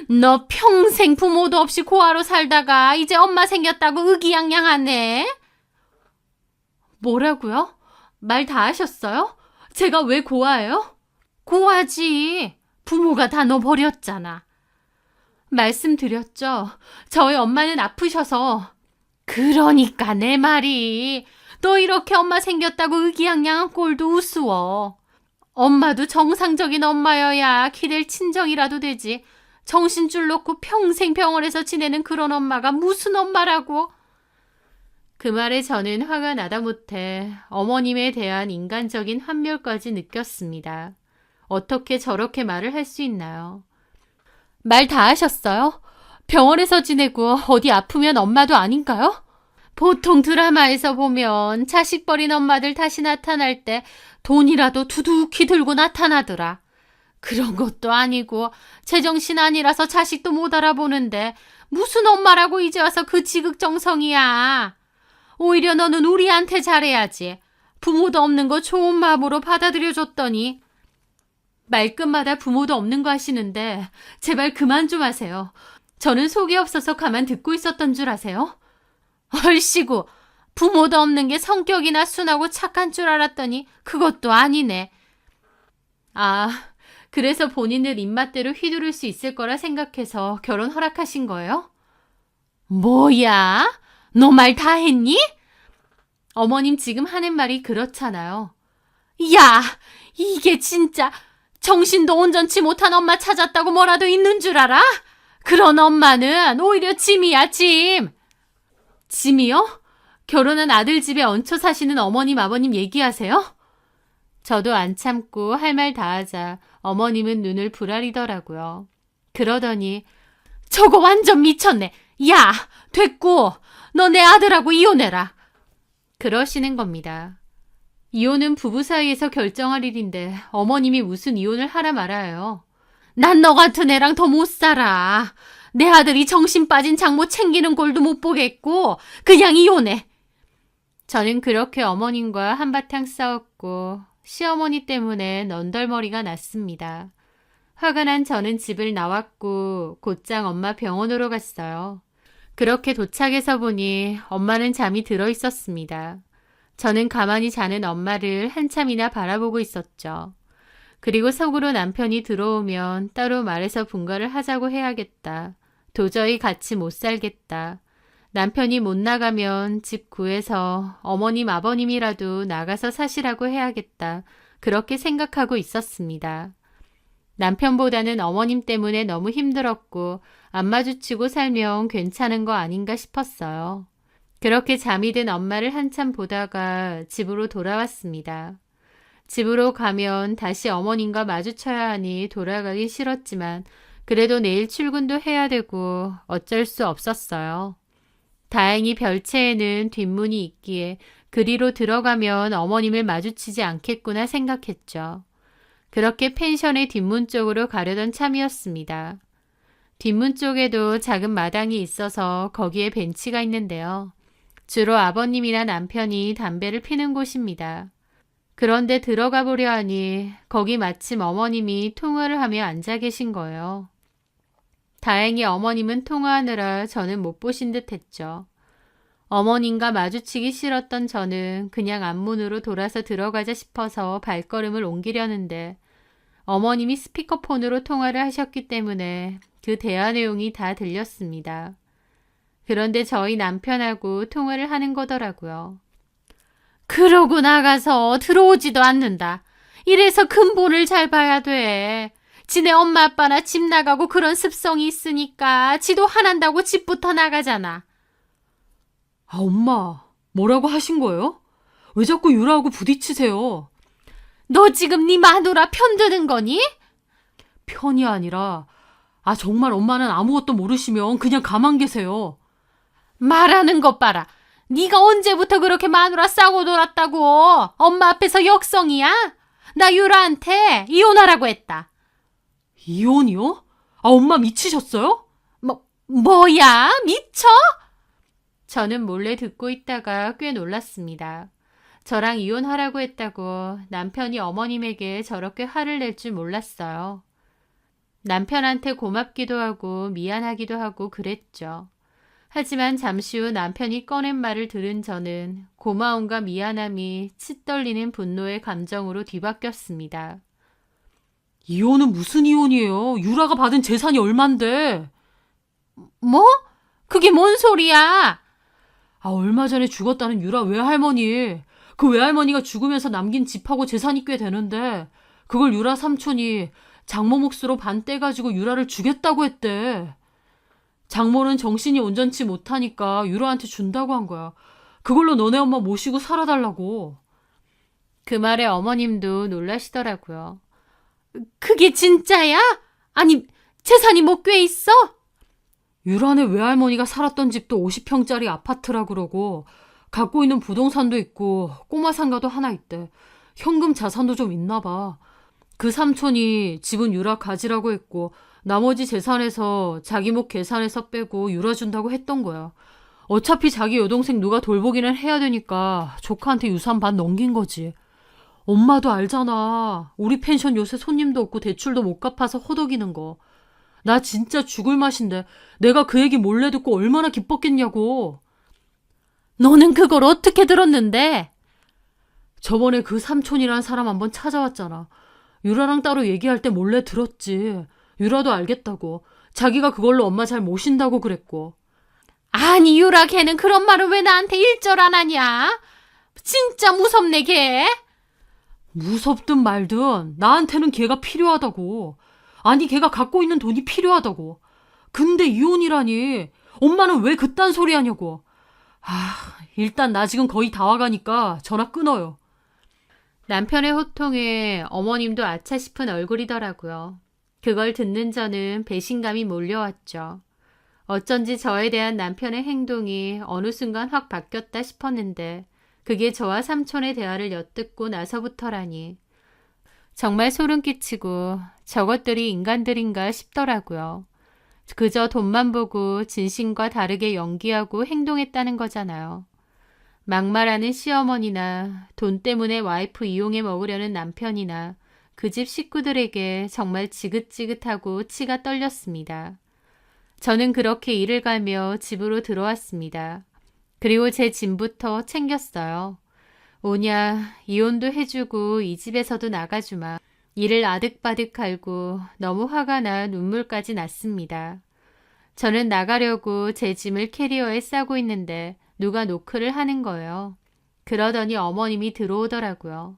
너 평생 부모도 없이 고아로 살다가 이제 엄마 생겼다고 의기양양하네. 뭐라고요? 말 다 하셨어요? 제가 왜 고아예요? 고아지. 부모가 다 너 버렸잖아. 말씀드렸죠. 저희 엄마는 아프셔서. 그러니까 내 말이. 너 이렇게 엄마 생겼다고 의기양양한 꼴도 우스워. 엄마도 정상적인 엄마여야 기댈 친정이라도 되지. 정신줄 놓고 평생 병원에서 지내는 그런 엄마가 무슨 엄마라고. 그 말에 저는 화가 나다 못해 어머님에 대한 인간적인 환멸까지 느꼈습니다. 어떻게 저렇게 말을 할 수 있나요? 말 다 하셨어요? 병원에서 지내고 어디 아프면 엄마도 아닌가요? 보통 드라마에서 보면 자식 버린 엄마들 다시 나타날 때 돈이라도 두둑히 들고 나타나더라. 그런 것도 아니고 제정신 아니라서 자식도 못 알아보는데 무슨 엄마라고 이제 와서 그 지극정성이야. 오히려 너는 우리한테 잘해야지. 부모도 없는 거 좋은 마음으로 받아들여줬더니. 말끝마다 부모도 없는 거 하시는데 제발 그만 좀 하세요. 저는 속이 없어서 가만 듣고 있었던 줄 아세요? 얼씨구, 부모도 없는 게 성격이나 순하고 착한 줄 알았더니 그것도 아니네. 아, 그래서 본인을 입맛대로 휘두를 수 있을 거라 생각해서 결혼 허락하신 거예요? 뭐야? 너 말 다 했니? 어머님 지금 하는 말이 그렇잖아요. 야, 이게 진짜 정신도 온전치 못한 엄마 찾았다고 뭐라도 있는 줄 알아? 그런 엄마는 오히려 짐이야, 짐. 짐이요? 결혼한 아들 집에 얹혀 사시는 어머님, 아버님 얘기하세요? 저도 안 참고 할 말 다 하자 어머님은 눈을 부라리더라고요. 그러더니 저거 완전 미쳤네. 야, 됐고 너 내 아들하고 이혼해라. 그러시는 겁니다. 이혼은 부부 사이에서 결정할 일인데 어머님이 무슨 이혼을 하라 말아요. 난 너 같은 애랑 더 못 살아. 내 아들이 정신 빠진 장모 챙기는 꼴도 못 보겠고 그냥 이혼해. 저는 그렇게 어머님과 한바탕 싸웠고 시어머니 때문에 넌덜머리가 났습니다. 화가 난 저는 집을 나왔고 곧장 엄마 병원으로 갔어요. 그렇게 도착해서 보니 엄마는 잠이 들어 있었습니다. 저는 가만히 자는 엄마를 한참이나 바라보고 있었죠. 그리고 속으로 남편이 들어오면 따로 말해서 분가를 하자고 해야겠다. 도저히 같이 못 살겠다. 남편이 못 나가면 집 구해서 어머님 아버님이라도 나가서 사시라고 해야겠다. 그렇게 생각하고 있었습니다. 남편보다는 어머님 때문에 너무 힘들었고 안 마주치고 살면 괜찮은 거 아닌가 싶었어요. 그렇게 잠이 든 엄마를 한참 보다가 집으로 돌아왔습니다. 집으로 가면 다시 어머님과 마주쳐야 하니 돌아가기 싫었지만 그래도 내일 출근도 해야 되고 어쩔 수 없었어요. 다행히 별채에는 뒷문이 있기에 그리로 들어가면 어머님을 마주치지 않겠구나 생각했죠. 그렇게 펜션의 뒷문 쪽으로 가려던 참이었습니다. 뒷문 쪽에도 작은 마당이 있어서 거기에 벤치가 있는데요. 주로 아버님이나 남편이 담배를 피는 곳입니다. 그런데 들어가 보려 하니 거기 마침 어머님이 통화를 하며 앉아 계신 거예요. 다행히 어머님은 통화하느라 저는 못 보신 듯 했죠. 어머님과 마주치기 싫었던 저는 그냥 앞문으로 돌아서 들어가자 싶어서 발걸음을 옮기려는데 어머님이 스피커폰으로 통화를 하셨기 때문에 그 대화 내용이 다 들렸습니다. 그런데 저희 남편하고 통화를 하는 거더라고요. 그러고 나가서 들어오지도 않는다. 이래서 근본을 잘 봐야 돼. 지네 엄마 아빠나 집 나가고 그런 습성이 있으니까 지도 화난다고 집부터 나가잖아. 아, 엄마, 뭐라고 하신 거예요? 왜 자꾸 유라하고 부딪히세요? 너 지금 네 마누라 편드는 거니? 편이 아니라, 정말 엄마는 아무것도 모르시면 그냥 가만 계세요. 말하는 것 봐라. 네가 언제부터 그렇게 마누라 싸고 놀았다고. 엄마 앞에서 역성이야? 나 유라한테 이혼하라고 했다. 이혼이요? 엄마 미치셨어요? 뭐야? 미쳐? 저는 몰래 듣고 있다가 꽤 놀랐습니다. 저랑 이혼하라고 했다고 남편이 어머님에게 저렇게 화를 낼 줄 몰랐어요. 남편한테 고맙기도 하고 미안하기도 하고 그랬죠. 하지만 잠시 후 남편이 꺼낸 말을 들은 저는 고마움과 미안함이 치떨리는 분노의 감정으로 뒤바뀌었습니다. 이혼은 무슨 이혼이에요? 유라가 받은 재산이 얼만데? 뭐? 그게 뭔 소리야? 얼마 전에 죽었다는 유라 외할머니. 그 외할머니가 죽으면서 남긴 집하고 재산이 꽤 되는데 그걸 유라 삼촌이 장모 몫으로 반 떼가지고 유라를 주겠다고 했대. 장모는 정신이 온전치 못하니까 유라한테 준다고 한 거야. 그걸로 너네 엄마 모시고 살아달라고. 그 말에 어머님도 놀라시더라고요. 그게 진짜야? 아니, 재산이 뭐 꽤 있어? 유라네 외할머니가 살았던 집도 50평짜리 아파트라 그러고 갖고 있는 부동산도 있고 꼬마 상가도 하나 있대. 현금 자산도 좀 있나 봐. 그 삼촌이 집은 유라 가지라고 했고 나머지 재산에서 자기 목 계산해서 빼고 유라 준다고 했던 거야. 어차피 자기 여동생 누가 돌보기는 해야 되니까 조카한테 유산 반 넘긴 거지. 엄마도 알잖아. 우리 펜션 요새 손님도 없고 대출도 못 갚아서 호덕이는 거. 나 진짜 죽을 맛인데 내가 그 얘기 몰래 듣고 얼마나 기뻤겠냐고. 너는 그걸 어떻게 들었는데? 저번에 그 삼촌이란 사람 한번 찾아왔잖아. 유라랑 따로 얘기할 때 몰래 들었지. 유라도 알겠다고. 자기가 그걸로 엄마 잘 모신다고 그랬고. 아니, 유라 걔는 그런 말을 왜 나한테 일절 안 하냐? 진짜 무섭네, 걔. 무섭든 말든 나한테는 걔가 필요하다고. 아니 걔가 갖고 있는 돈이 필요하다고. 근데 이혼이라니. 엄마는 왜 그딴 소리 하냐고. 일단 나 지금 거의 다 와가니까 전화 끊어요. 남편의 호통에 어머님도 아차 싶은 얼굴이더라고요. 그걸 듣는 저는 배신감이 몰려왔죠. 어쩐지 저에 대한 남편의 행동이 어느 순간 확 바뀌었다 싶었는데 그게 저와 삼촌의 대화를 엿듣고 나서부터라니. 정말 소름 끼치고 저것들이 인간들인가 싶더라고요. 그저 돈만 보고 진심과 다르게 연기하고 행동했다는 거잖아요. 막말하는 시어머니나 돈 때문에 와이프 이용해 먹으려는 남편이나 그 집 식구들에게 정말 지긋지긋하고 치가 떨렸습니다. 저는 그렇게 일을 가며 집으로 들어왔습니다. 그리고 제 짐부터 챙겼어요. 오냐, 이혼도 해주고 이 집에서도 나가주마. 이를 아득바득 갈고 너무 화가 나 눈물까지 났습니다. 저는 나가려고 제 짐을 캐리어에 싸고 있는데 누가 노크를 하는 거예요. 그러더니 어머님이 들어오더라고요.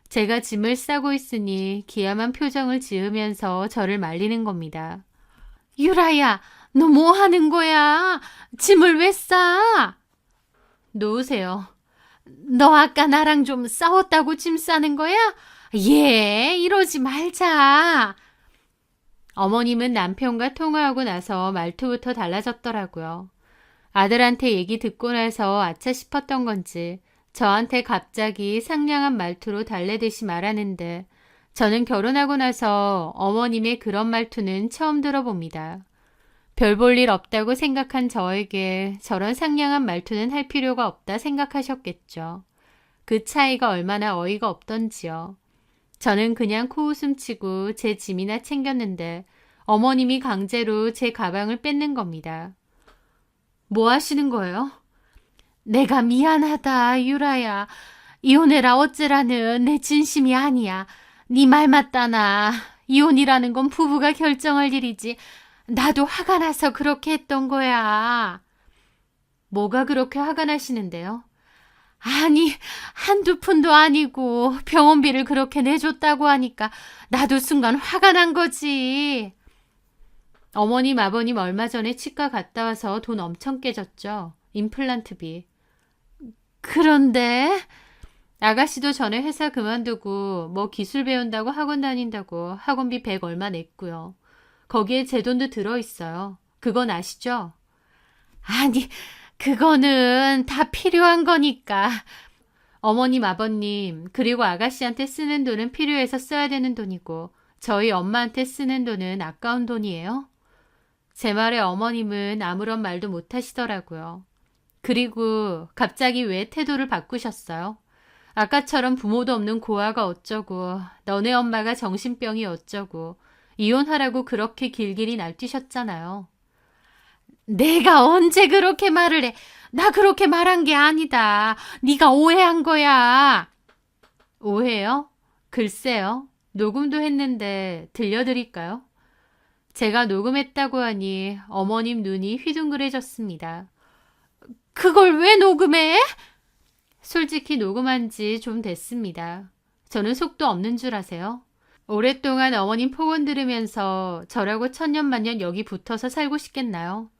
제가 짐을 싸고 있으니 기야만 표정을 지으면서 저를 말리는 겁니다. 유라야, 너 뭐 하는 거야? 짐을 왜 싸? 놓으세요. 너 아까 나랑 좀 싸웠다고 짐 싸는 거야? 이러지 말자. 어머님은 남편과 통화하고 나서 말투부터 달라졌더라고요. 아들한테 얘기 듣고 나서 아차 싶었던 건지 저한테 갑자기 상냥한 말투로 달래듯이 말하는데 저는 결혼하고 나서 어머님의 그런 말투는 처음 들어봅니다. 별 볼 일 없다고 생각한 저에게 저런 상냥한 말투는 할 필요가 없다 생각하셨겠죠. 그 차이가 얼마나 어이가 없던지요. 저는 그냥 코웃음 치고 제 짐이나 챙겼는데 어머님이 강제로 제 가방을 뺏는 겁니다. 뭐 하시는 거예요? 내가 미안하다, 유라야. 이혼해라 어째라는 내 진심이 아니야. 네 말 맞다나. 이혼이라는 건 부부가 결정할 일이지. 나도 화가 나서 그렇게 했던 거야. 뭐가 그렇게 화가 나시는데요? 아니, 한두 푼도 아니고 병원비를 그렇게 내줬다고 하니까 나도 순간 화가 난 거지. 어머님, 아버님 얼마 전에 치과 갔다 와서 돈 엄청 깨졌죠. 임플란트비. 그런데 아가씨도 전에 회사 그만두고 뭐 기술 배운다고 학원 다닌다고 학원비 100 얼마 냈고요. 거기에 제 돈도 들어있어요. 그건 아시죠? 아니, 그거는 다 필요한 거니까. 어머님, 아버님, 그리고 아가씨한테 쓰는 돈은 필요해서 써야 되는 돈이고 저희 엄마한테 쓰는 돈은 아까운 돈이에요. 제 말에 어머님은 아무런 말도 못 하시더라고요. 그리고 갑자기 왜 태도를 바꾸셨어요? 아까처럼 부모도 없는 고아가 어쩌고 너네 엄마가 정신병이 어쩌고 이혼하라고 그렇게 길길이 날뛰셨잖아요. 내가 언제 그렇게 말을 해? 나 그렇게 말한 게 아니다. 네가 오해한 거야. 오해요? 글쎄요. 녹음도 했는데 들려드릴까요? 제가 녹음했다고 하니 어머님 눈이 휘둥그레졌습니다. 그걸 왜 녹음해? 솔직히 녹음한 지 좀 됐습니다. 저는 속도 없는 줄 아세요? 오랫동안 어머님 폭언 들으면서 저라고 천년만년 여기 붙어서 살고 싶겠나요?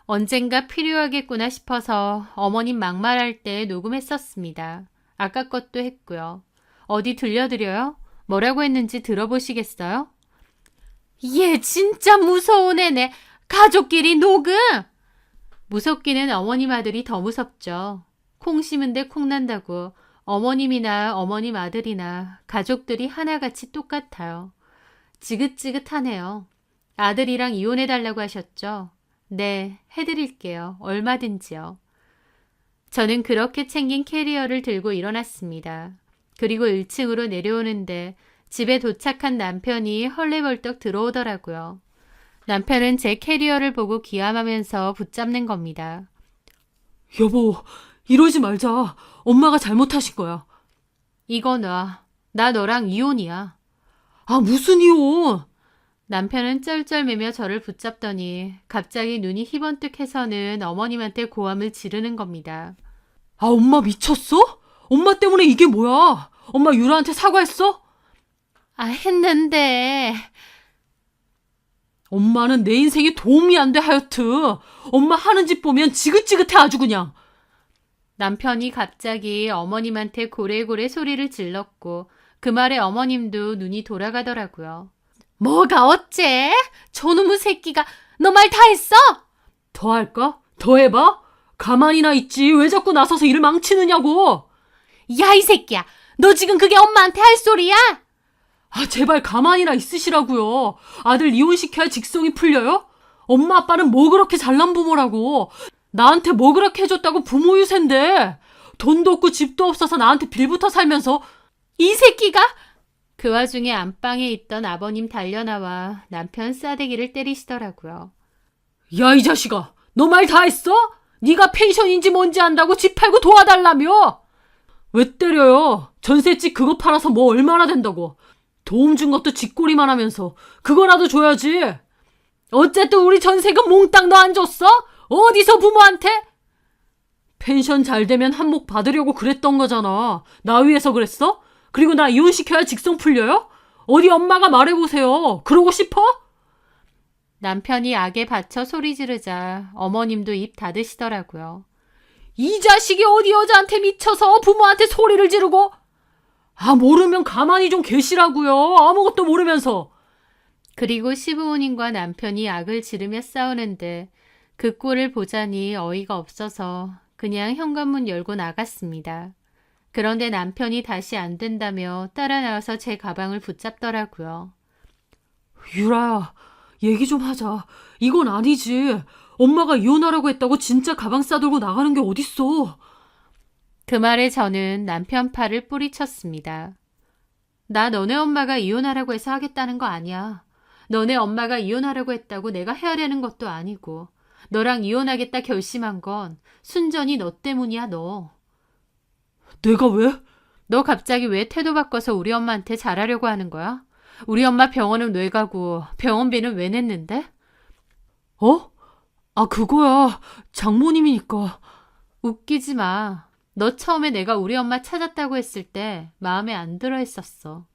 언젠가 필요하겠구나 싶어서 어머님 막말할 때 녹음했었습니다. 아까 것도 했고요. 어디 들려드려요? 뭐라고 했는지 들어보시겠어요? 얘 진짜 무서운 애네. 가족끼리 녹음! 무섭기는 어머님 아들이 더 무섭죠. 콩 심은데 콩 난다고 어머님이나 어머님 아들이나 가족들이 하나같이 똑같아요. 지긋지긋하네요. 아들이랑 이혼해달라고 하셨죠? 네, 해드릴게요. 얼마든지요. 저는 그렇게 챙긴 캐리어를 들고 일어났습니다. 그리고 1층으로 내려오는데 집에 도착한 남편이 헐레벌떡 들어오더라고요. 남편은 제 캐리어를 보고 기함하면서 붙잡는 겁니다. 여보, 이러지 말자. 엄마가 잘못하신 거야. 이거 놔. 나 너랑 이혼이야. 아, 무슨 이혼? 남편은 쩔쩔매며 저를 붙잡더니 갑자기 눈이 희번뜩해서는 어머님한테 고함을 지르는 겁니다. 아, 엄마 미쳤어? 엄마 때문에 이게 뭐야? 엄마 유라한테 사과했어? 아, 했는데. 엄마는 내 인생에 도움이 안 돼, 하여트. 엄마 하는 짓 보면 지긋지긋해, 아주 그냥. 남편이 갑자기 어머님한테 고래고래 소리를 질렀고 그 말에 어머님도 눈이 돌아가더라고요. 뭐가 어째? 저놈의 새끼가 너 말 다 했어? 더 할까? 더 해봐? 가만히나 있지. 왜 자꾸 나서서 일을 망치느냐고. 야, 이 새끼야. 너 지금 그게 엄마한테 할 소리야? 아, 제발 가만히나 있으시라고요. 아들 이혼시켜야 직성이 풀려요? 엄마 아빠는 뭐 그렇게 잘난 부모라고. 나한테 뭐 그렇게 해줬다고 부모 유세인데. 돈도 없고 집도 없어서 나한테 빌부터 살면서. 이 새끼가? 그 와중에 안방에 있던 아버님 달려나와 남편 싸대기를 때리시더라고요. 야, 이 자식아. 너 말 다 했어? 네가 펜션인지 뭔지 안다고 집 팔고 도와달라며. 왜 때려요? 전셋집 그거 팔아서 뭐 얼마나 된다고. 도움 준 것도 쥐꼬리만 하면서 그거라도 줘야지. 어쨌든 우리 전세금 몽땅 너 안 줬어? 어디서 부모한테? 펜션 잘 되면 한몫 받으려고 그랬던 거잖아. 나 위해서 그랬어? 그리고 나 이혼시켜야 직성 풀려요? 어디 엄마가 말해보세요. 그러고 싶어? 남편이 악에 받쳐 소리 지르자 어머님도 입 닫으시더라고요. 이 자식이 어디 여자한테 미쳐서 부모한테 소리를 지르고. 아, 모르면 가만히 좀 계시라고요. 아무것도 모르면서. 그리고 시부모님과 남편이 악을 지르며 싸우는데 그 꼴을 보자니 어이가 없어서 그냥 현관문 열고 나갔습니다. 그런데 남편이 다시 안 된다며 따라 나와서 제 가방을 붙잡더라고요. 유라야, 얘기 좀 하자. 이건 아니지. 엄마가 이혼하라고 했다고 진짜 가방 싸들고 나가는 게 어딨어. 그 말에 저는 남편 팔을 뿌리쳤습니다. 나 너네 엄마가 이혼하라고 해서 하겠다는 거 아니야. 너네 엄마가 이혼하라고 했다고 내가 해야 되는 것도 아니고 너랑 이혼하겠다 결심한 건 순전히 너 때문이야, 너. 내가 왜? 너 갑자기 왜 태도 바꿔서 우리 엄마한테 잘하려고 하는 거야? 우리 엄마 병원은 왜 가고 병원비는 왜 냈는데? 어? 아, 그거야. 장모님이니까. 웃기지 마. 너 처음에 내가 우리 엄마 찾았다고 했을 때 마음에 안 들어 했었어.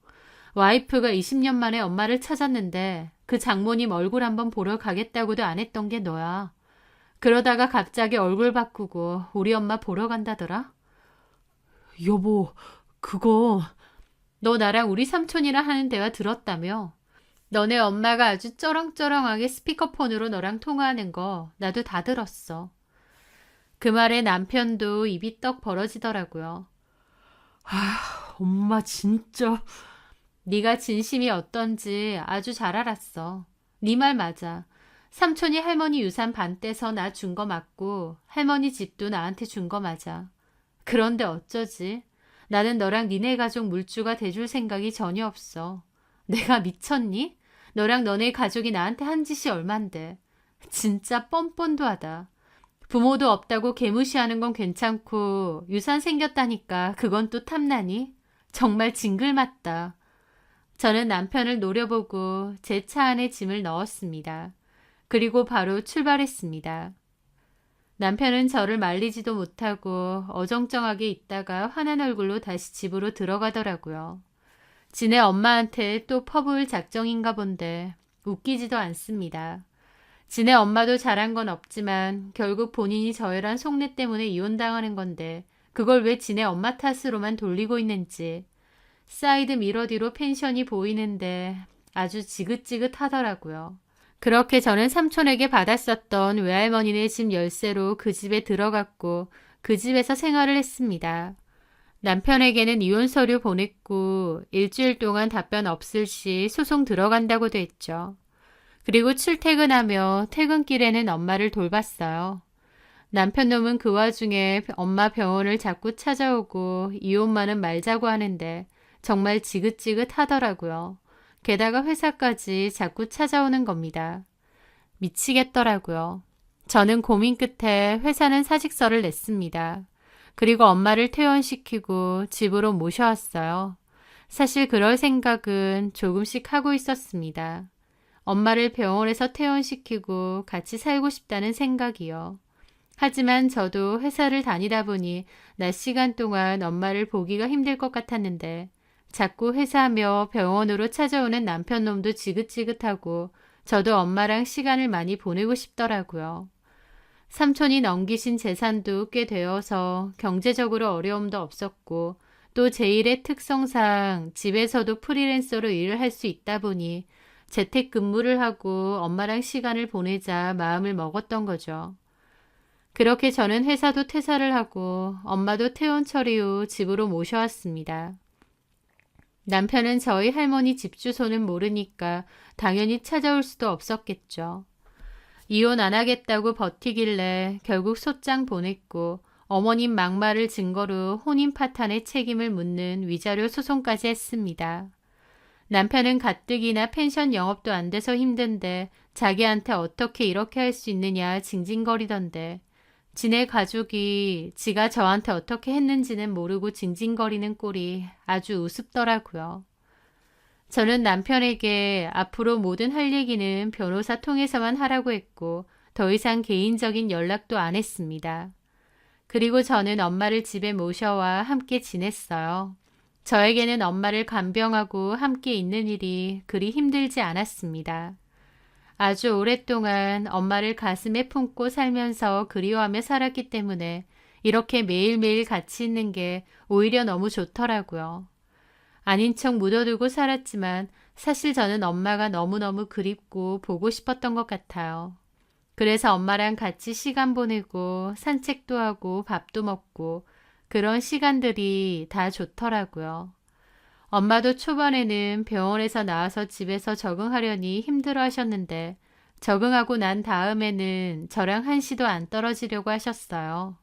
와이프가 20년 만에 엄마를 찾았는데 그 장모님 얼굴 한번 보러 가겠다고도 안 했던 게 너야. 그러다가 갑자기 얼굴 바꾸고 우리 엄마 보러 간다더라? 여보, 그거. 너 나랑 우리 삼촌이랑 하는 대화 들었다며? 너네 엄마가 아주 쩌렁쩌렁하게 스피커폰으로 너랑 통화하는 거 나도 다 들었어. 그 말에 남편도 입이 떡 벌어지더라고요. 아, 엄마 진짜. 네가 진심이 어떤지 아주 잘 알았어. 네 말 맞아. 삼촌이 할머니 유산 반 떼서 나 준 거 맞고 할머니 집도 나한테 준 거 맞아. 그런데 어쩌지? 나는 너랑 니네 가족 물주가 돼줄 생각이 전혀 없어. 내가 미쳤니? 너랑 너네 가족이 나한테 한 짓이 얼만데. 진짜 뻔뻔도 하다. 부모도 없다고 개무시하는 건 괜찮고 유산 생겼다니까 그건 또 탐나니? 정말 징글맞다. 저는 남편을 노려보고 제 차 안에 짐을 넣었습니다. 그리고 바로 출발했습니다. 남편은 저를 말리지도 못하고 어정쩡하게 있다가 화난 얼굴로 다시 집으로 들어가더라고요. 지네 엄마한테 또 퍼부을 작정인가 본데 웃기지도 않습니다. 지네 엄마도 잘한 건 없지만 결국 본인이 저열한 속내 때문에 이혼당하는 건데 그걸 왜 지네 엄마 탓으로만 돌리고 있는지. 사이드 미러 뒤로 펜션이 보이는데 아주 지긋지긋하더라고요. 그렇게 저는 삼촌에게 받았었던 외할머니네 집 열쇠로 그 집에 들어갔고 그 집에서 생활을 했습니다. 남편에게는 이혼 서류 보냈고 일주일 동안 답변 없을 시 소송 들어간다고도 했죠. 그리고 출퇴근하며 퇴근길에는 엄마를 돌봤어요. 남편 놈은 그 와중에 엄마 병원을 자꾸 찾아오고 이혼만은 말자고 하는데 정말 지긋지긋하더라고요. 게다가 회사까지 자꾸 찾아오는 겁니다. 미치겠더라고요. 저는 고민 끝에 회사는 사직서를 냈습니다. 그리고 엄마를 퇴원시키고 집으로 모셔왔어요. 사실 그럴 생각은 조금씩 하고 있었습니다. 엄마를 병원에서 퇴원시키고 같이 살고 싶다는 생각이요. 하지만 저도 회사를 다니다 보니 낮 시간 동안 엄마를 보기가 힘들 것 같았는데 자꾸 회사며 병원으로 찾아오는 남편 놈도 지긋지긋하고 저도 엄마랑 시간을 많이 보내고 싶더라고요. 삼촌이 넘기신 재산도 꽤 되어서 경제적으로 어려움도 없었고 또 제 일의 특성상 집에서도 프리랜서로 일을 할 수 있다 보니 재택근무를 하고 엄마랑 시간을 보내자 마음을 먹었던 거죠. 그렇게 저는 회사도 퇴사를 하고 엄마도 퇴원 처리 후 집으로 모셔왔습니다. 남편은 저희 할머니 집 주소는 모르니까 당연히 찾아올 수도 없었겠죠. 이혼 안 하겠다고 버티길래 결국 소장 보냈고 어머님 막말을 증거로 혼인 파탄의 책임을 묻는 위자료 소송까지 했습니다. 남편은 가뜩이나 펜션 영업도 안 돼서 힘든데 자기한테 어떻게 이렇게 할 수 있느냐 징징거리던데 지네 가족이 지가 저한테 어떻게 했는지는 모르고 징징거리는 꼴이 아주 우습더라고요. 저는 남편에게 앞으로 모든 할 얘기는 변호사 통해서만 하라고 했고 더 이상 개인적인 연락도 안 했습니다. 그리고 저는 엄마를 집에 모셔와 함께 지냈어요. 저에게는 엄마를 간병하고 함께 있는 일이 그리 힘들지 않았습니다. 아주 오랫동안 엄마를 가슴에 품고 살면서 그리워하며 살았기 때문에 이렇게 매일매일 같이 있는 게 오히려 너무 좋더라고요. 아닌 척 묻어두고 살았지만 사실 저는 엄마가 너무너무 그립고 보고 싶었던 것 같아요. 그래서 엄마랑 같이 시간 보내고 산책도 하고 밥도 먹고 그런 시간들이 다 좋더라고요. 엄마도 초반에는 병원에서 나와서 집에서 적응하려니 힘들어 하셨는데 적응하고 난 다음에는 저랑 한시도 안 떨어지려고 하셨어요.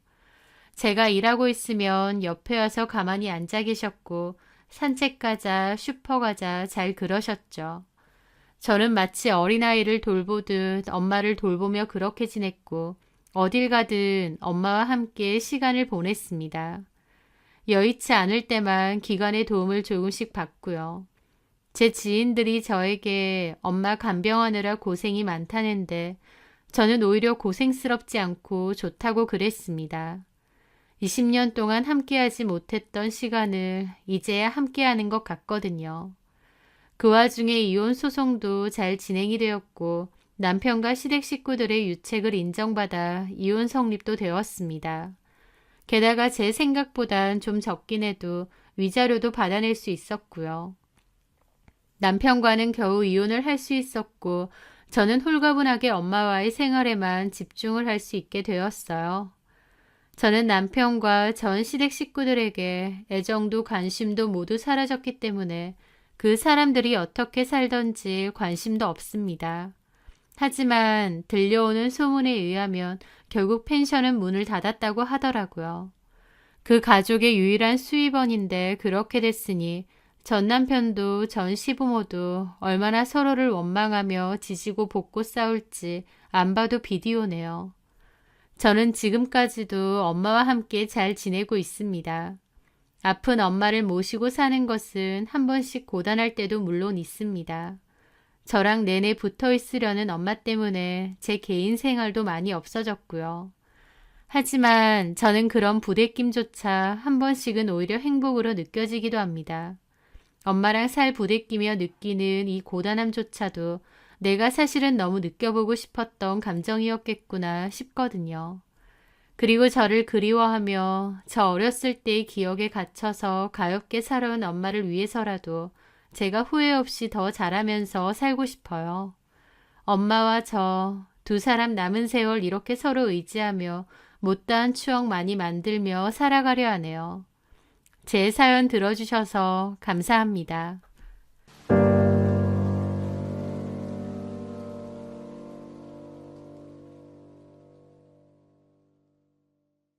제가 일하고 있으면 옆에 와서 가만히 앉아 계셨고 산책 가자, 슈퍼 가자 잘 그러셨죠. 저는 마치 어린아이를 돌보듯 엄마를 돌보며 그렇게 지냈고 어딜 가든 엄마와 함께 시간을 보냈습니다. 여의치 않을 때만 기관의 도움을 조금씩 받고요. 제 지인들이 저에게 엄마 간병하느라 고생이 많다는데 저는 오히려 고생스럽지 않고 좋다고 그랬습니다. 20년 동안 함께하지 못했던 시간을 이제야 함께하는 것 같거든요. 그 와중에 이혼 소송도 잘 진행이 되었고 남편과 시댁 식구들의 유책을 인정받아 이혼 성립도 되었습니다. 게다가 제 생각보단 좀 적긴 해도 위자료도 받아낼 수 있었고요. 남편과는 겨우 이혼을 할 수 있었고 저는 홀가분하게 엄마와의 생활에만 집중을 할 수 있게 되었어요. 저는 남편과 전 시댁 식구들에게 애정도 관심도 모두 사라졌기 때문에 그 사람들이 어떻게 살던지 관심도 없습니다. 하지만 들려오는 소문에 의하면 결국 펜션은 문을 닫았다고 하더라고요. 그 가족의 유일한 수입원인데 그렇게 됐으니 전 남편도 전 시부모도 얼마나 서로를 원망하며 지지고 볶고 싸울지 안 봐도 비디오네요. 저는 지금까지도 엄마와 함께 잘 지내고 있습니다. 아픈 엄마를 모시고 사는 것은 한 번씩 고단할 때도 물론 있습니다. 저랑 내내 붙어 있으려는 엄마 때문에 제 개인 생활도 많이 없어졌고요. 하지만 저는 그런 부대낌조차 한 번씩은 오히려 행복으로 느껴지기도 합니다. 엄마랑 살 부대끼며 느끼는 이 고단함조차도 내가 사실은 너무 느껴보고 싶었던 감정이었겠구나 싶거든요. 그리고 저를 그리워하며 저 어렸을 때의 기억에 갇혀서 가엾게 살아온 엄마를 위해서라도 제가 후회 없이 더 잘하면서 살고 싶어요. 엄마와 저 두 사람 남은 세월 이렇게 서로 의지하며 못다한 추억 많이 만들며 살아가려 하네요. 제 사연 들어주셔서 감사합니다.